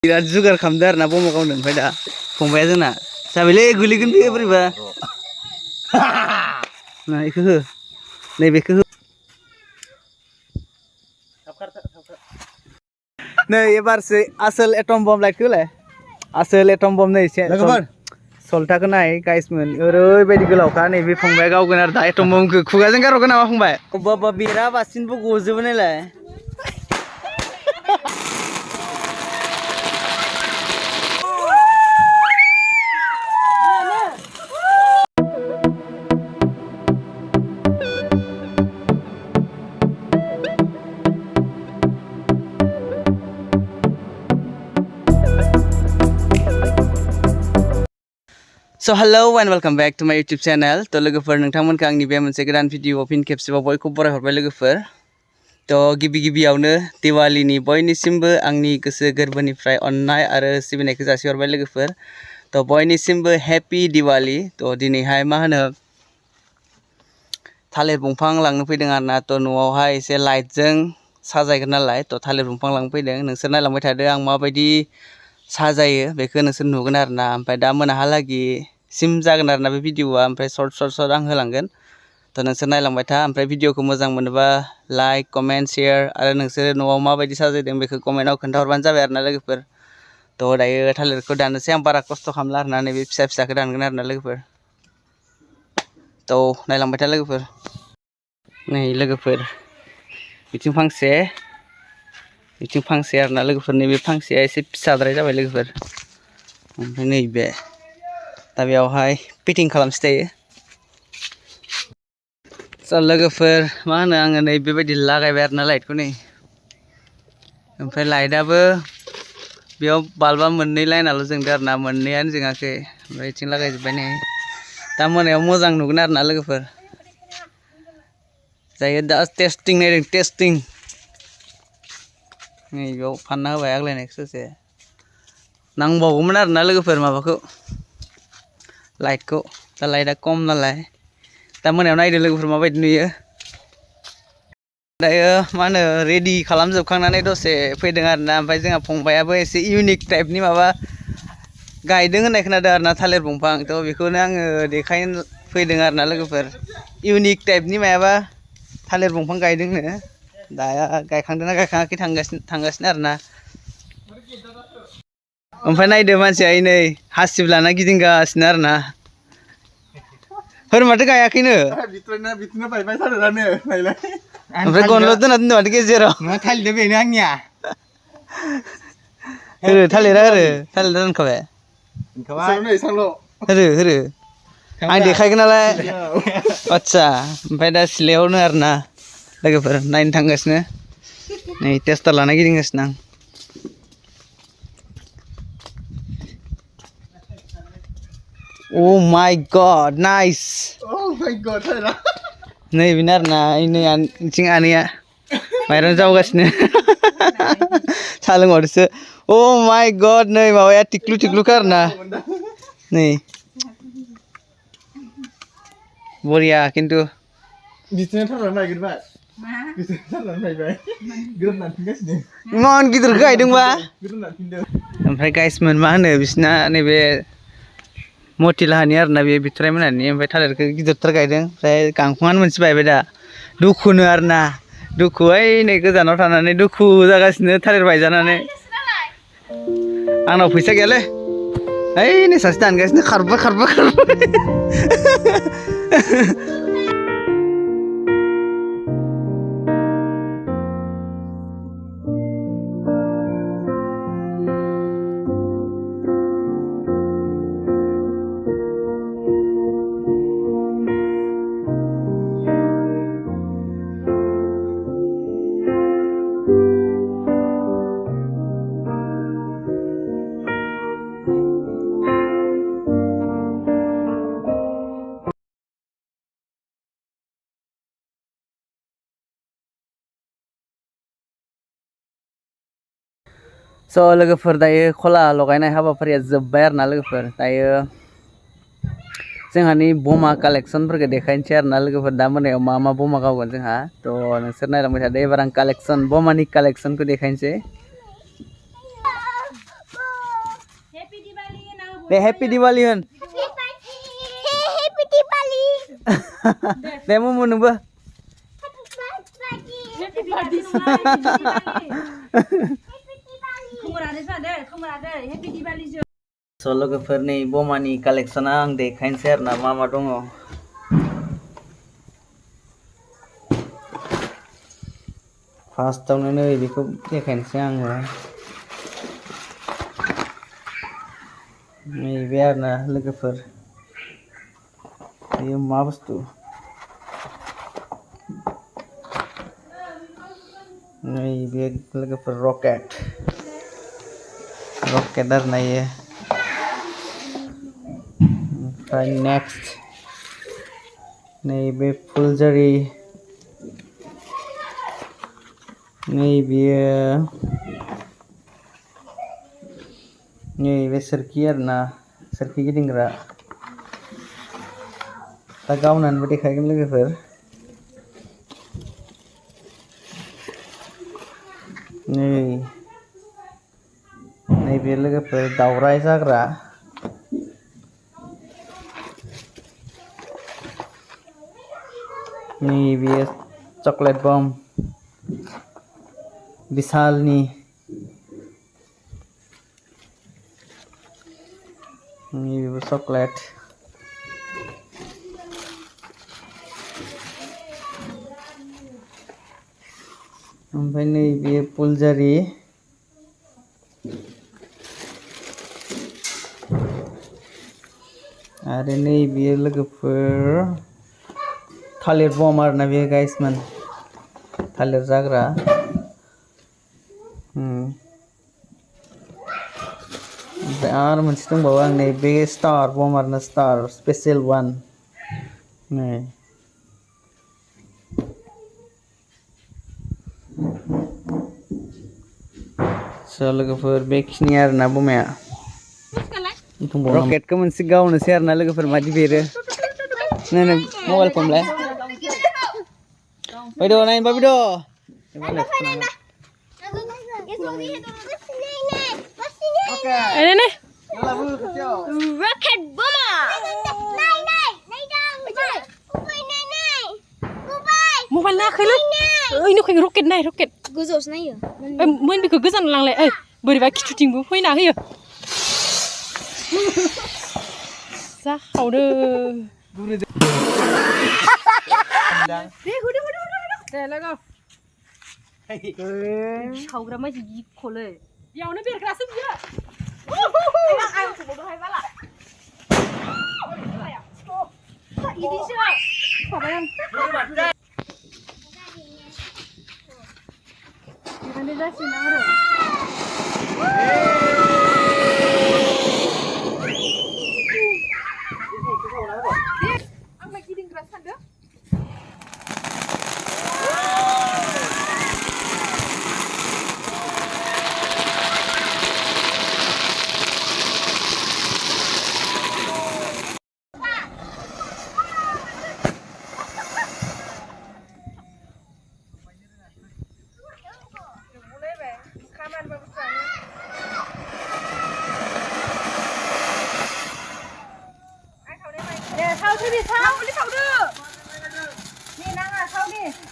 बिराद जुगार खालामदों आरो ना बमा गावनो ओमफ्राय दा फंबाया जोंना जाबायलै गोलैगोन बेयो बोरैबा ना इखो हो नैबेखौ हो नै एबारसो आसोल एटम बम लाइटखौ होलाय आसोल एटम बम नै सल्टाखौ नाय गाइसमोन ओरैबायदि गोलावखा नैबे फंबाया गावगोन आरो दा एटम बमखौ खुगाजों गारहरगोन नामा फंबाय अबा बेराबासिनबो गजोबो नायलाय So hello and welcome back to my YouTube channel. तो लोगोफोर नोंथांमोनखौ आंनि बे मोनसे गोदान भिडिअ फिन खेबसेबाव बयखौ बरायहरबाय लोगोफोर तो गिबियावनो दिवालीनि बयनिसिमबो आंनि गोसो गोरबोनिफ्राय अननाय आरो सिबिनायखौ जासिहरबाय लोगोफोर तो बयनिसिमबो हेपि दिवाली तो दिनैहाय मा होनो थालिर दंफां लांनो फैदों आरोना तो न'आवहाय एसे लाइटजों साजायगोन नालाय तो थालिर दंफां लांनो फैदों नोंसोर नायलांबाय थादो आं माबायदि साजायो बेखौ नोंसोर नुगोन आरोना ओमफ्राय दा मोनाहालागि सिम जागोन आरोना बे भिडिअआ ओमफ्राय सर्ट आं होलांगोन तो नोंसोर नायलांबाय था ओमफ्राय भिडिअखौ मोजां मोनोबा लाइक कमेन्ट शेयार आरो नोंसोर न'आव माबायदि साजायदों बेखौ कमेन्टआव खोन्थाहरबानो जाबाय आरोना लोगोफोर तो दायो थालिरखौ दाननोसै आं बारा खस्थ' खालामला आरोना नैबे फिसाखौ दानगोन आरोना लोगोफोर तो नायलांबाय था लोगोफोर नै लोगोफोर बिथिं फांसे आरोना लोगोफोर नैबे फांसेया एसे फिसाद्राय जाबाय लोगोफोर ओमफ्राय नैबे दा बेयावहाय फिटिं खालामसै दायो स' लोगोफोर मा होनो आङो नै बेबायदि लागायबाय आरोना लाइटखौ नै ओमफ्राय लाइटआबो बेयाव बाल्बा मोननै लाइनाल' जोंदों आरोना मोननैयानो जोङाखै ओमफ्राय बिथिं लागायजोब्बाय नै दा मोनायाव मोजां नुगोन आरोना लोगोफोर जायो दा टेस्टिं नायदों टेस्टिं नै बेयाव फानना होबाय आग्लायनायखौ ससे नांबावगौमोन आरोना लोगोफोर माबाखौ लाइटखौ दा लाइटआ खम नालाय दा मोनायाव नायदो लोगोफोर माबायदि नुयो दायो मा होनो रेडि खालामजोबखांनानै दसे फैदों आरोना ओमफ्राय जोंहा फंबायाबो एसे इउनिक टाइपनि माबा गायदों होननाय खोनादों आरोना थालिर दंफां तो बेखौनो आङो देखायनो फैदों आरोना लोगोफोर इउनिक टाइपनि मायाबा थालिर दंफां गायदोंनो दा गायखांदोंना गायखाङाखै थांगासिनो आरोना ओमफ्राय नायदो मानसिया नै हासिब लाना गिदिंगासिनो आरोना होर माथो गायाखैनो ओमफ्राय गनल' दोनना दोनदों माथो गेजेराव थालिरदो बेनो आंनिया थालिरा दोनखाबाय होरो आं देखायगोन नालाय आदसा ओमफ्राय दा सिलायावनो आरोना लोगोफोर नायनो थांगासिनो नै टेस्टार लाना गिदिंगासिनो आं Oh my god, nice. Oh my god, नै बेनो आरोना नै बिथिं आनैया माइरं जावगासिनो साहा लोंबावदोसो Oh my god, नै माबाया टिक्लुखा आरोना नै बरिया खिन्थु बिथिंना थारनानै नागिरबाय इमान गिदिरखौ गायदोंबा ओमफ्राय गाइसमोन मा होनो बिसिना नैबे मतिलाहानि आरोना बे बिथराइ मोनहानि ओमफ्राय थालिरखौ गिदिरथार गायदों ओमफ्राय गांखंआनो मोनसे बायबाय दा दुखुनो आरोना दुखु ओइ नै गोजानाव थानानै दुखु जागासिनो थालिर बायजानानै आंनाव फैसा गैयालै ओइ नै सासे दानगासिनो खारबाय स' लोगोफोर दायो खला लगायनाय हाबाफारिया जोब्बाय आरोना लोगोफोर दायो जोंहानि बमा कालेक्सनफोरखौ देखायनोसै आरोना लोगोफोर दा मोनायाव मा बमा गावगोन जोंहा तो नोंसोर नायलांबाय थादो एबार आं बमानि कालेक्सनखौ देखायनोसै दे हेपि दिवाली होन हेपि दिवाली दे मुमु नोंबो हेपि बार्थडे खोमोरादे जादे खोमोरादे हेपि दिवाली जो स' लोगोफोर नै बमानि कालेक्सना आं देखायनोसै आरोना मा मा दङ फार्स्टआवनो नै बेखौ देखायनोसै आङो नैबे आरोना लोगोफोर बेयो मा बुस्थु नैबे लोगोफोर रकेट आरोना इयो ओमफ्राय नेक्स्ट नैबे फुलझारि नैबे सोरखि आरोना सोरखि गिदिंग्रा दा गावनानैबो देखायगोन लोगोफोर नैबे लोगोफोर दावराय जाग्रा नैबे चकलेट बम विशालनि नैबेबो चकलेट ओमफ्राय नैबे फुलझारि आरो नैबे लोगोफोर थालिर बम आरोना बे गाइसमोन थालिर जाग्रा ओमफ्राय आरो मोनसे दंबावो आं नै बे स्टार बम आरोना स्टार स्पेसियेल वान नै स' लोगोफोर बेखिनि आरोना बमाया रकेटखौ मोनसे गावनोसै आरोना लोगोफोर मादि बेरो नै मबाइल फनलाय फैद' नायनोबा फैद' रकेट बमा मबाइल नायाखैलै ओइ नोखै रकेट नाय रकेट गोजौसो नायो मोन बेखौ गोजान लांलाय ओइ बोरैबा खिथुथिंबो फैना होयो जाखावदो दे लोगो सावग्रा मानसि गिख'लै बेयावनो बेरग्रासो बियो इदिसो माबाया बेबायदि जासिगोन आरो आंलाय गिदिंग्रा सानदों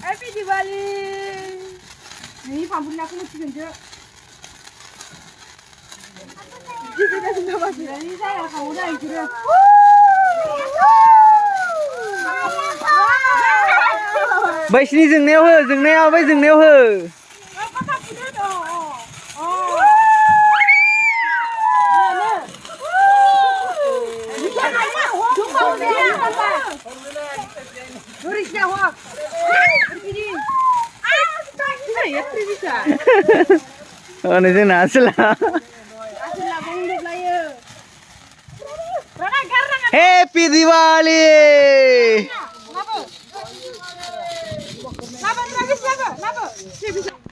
Happy Diwali. Ini pampun aku mesti kerja. Jadi dah sudah masih. Ini saya kamu dah kerja. Baik sini जोंनायाव हो जोंनायाव बै जोंनायाव हो Ini जोंना आसला Happy Diwali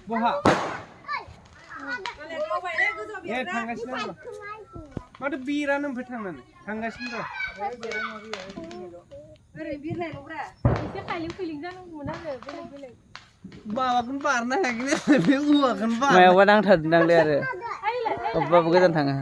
बहा थांगासिनो दं माथो बिरानो ओमफ्राय थांगासिनो दं ओरै बिरनायल'ब्रा एसे खायलें फैलें जानांगौमोन आरो बेलेग माबाखौनो बारनो हायाखै बे औवाखौनो बार मायावबा नांथारदोंदांलै आरो अबेबाबो गोजान थाङो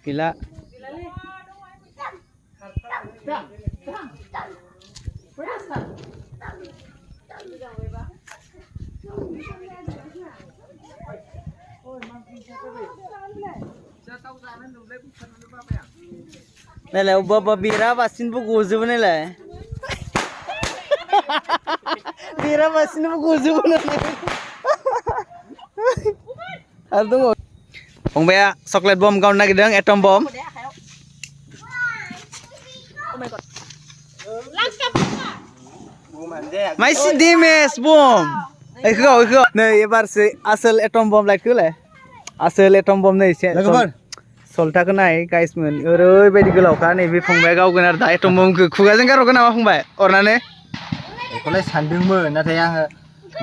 Gila. Này là bà bira và xin bố gù giúp này là bira và xin bố gù giúp này đúng rồi ông bé chocolate bomb kau nak gedang atom bomb masih dimes bom kau nih ebar si asal atom bomb light kau asal atom bomb nih solta kau naik guys men oi bedi gelau kan nih fungbai kau kena ada atom bomb kuga jengkar kau nama fungbai orang nih kau leh sandung men nanti yang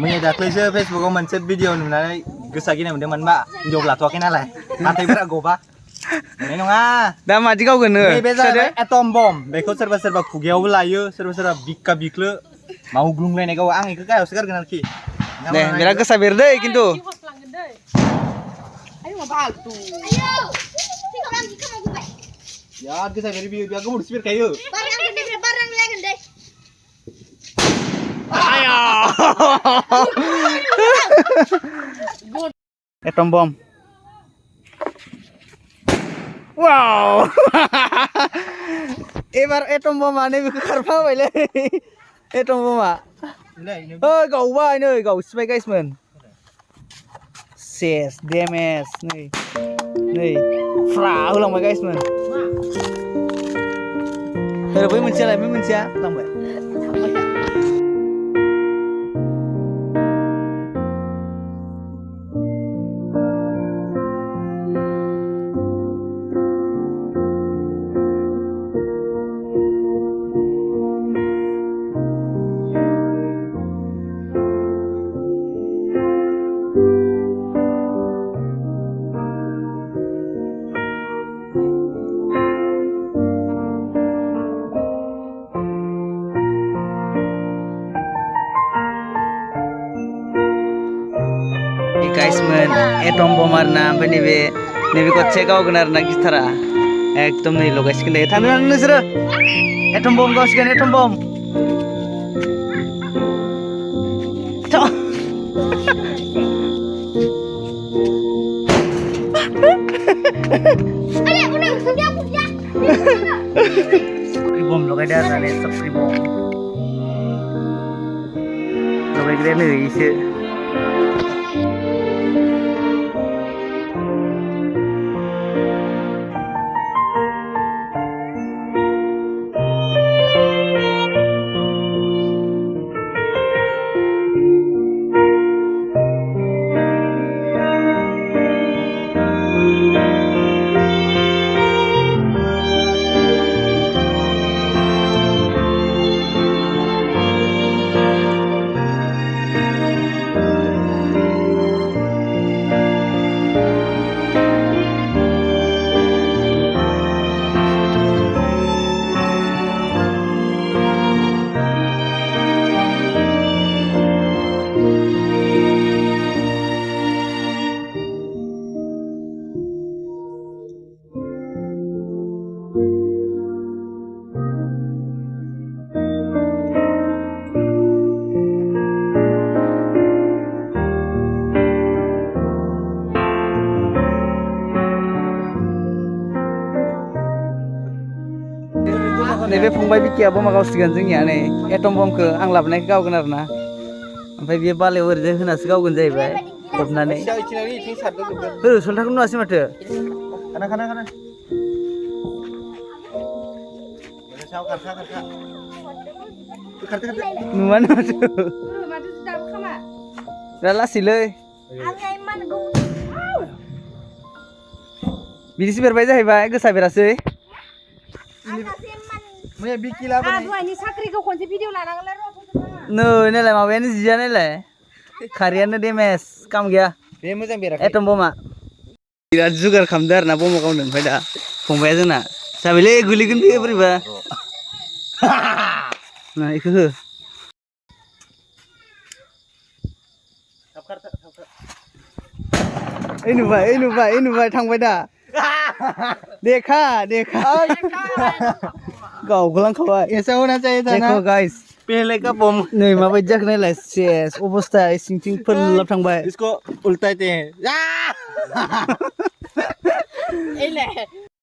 menyedakkan Facebook kau mencet video nih Gusa gini mending mana jauh lah tuakin ala, nanti berak goba. Ini nonga. Dah mati kau kena. Beza atom bomb, beko serba kugiau belayu, serba bika bikle, mau glung lain kau ang ikut kau sekarang kenal ki. Nih, mira kesah berde gitu. Ayo mau bal tu. Ayo, si orang kita mau gue. Ya, kesah berde biar kamu udah spear kayu. Barang gede. Ayo. Atom bomb. Wow. Ebar atom bomb ane bi karpa baile. Atom bomb ah. Oh, gau ba ini gau spy guys men. Ses DMS nih. Nih. Fra ulang guys men. Terus boleh mencia ulang ba. Guys men, atom bomb arna, apa nih kau cek kau kena arna gitara, ekdom nih lo guys kena, tangan nih sera, atom bomb kau sekian atom bomb, cok, spray bomb lo kayak ada nih spray bomb, lo kayak nih isi. Nebe fungbai bikia bom kau segan जोंनिया नै atom bombखौ आं लाबोनायखौ गावगोन आरोना ओमफ्राय बियो बालायाव ओरैनो होनासो गावगोन जाहैबाय फबनानै सलथाखौ नुवासै माथो खाना नुवानो माथो दा लासैलै बिदिसो बेरबाय जाहैबाय गोसा बेरासै मैया बिकि लाबोनाय दहायनि साख्रिखौ खनसे भिडिअ लानांगोनलै नै नायलाय माबायानो जिया नायलाय खारियानो डेमेज काम गैया बे मोजां बेराखै एटम बमा बिराद जुगार खालामदो आरोना बमा गावनो ओमफ्राय दा फंबाया जोंना जाबायलै गोलैगोन बेयो बोरैबा ना इखो हो ओइ नुबाय थांबाय दा देखा गावगलांखाबाय ऐसा होना चाहिए था ना देखो गाइस पहले का बम नै माबायदि जाखो नायलाय सेस अबस्था सिंथिं फोनलाब थांबाय इसको उल्टाते हैं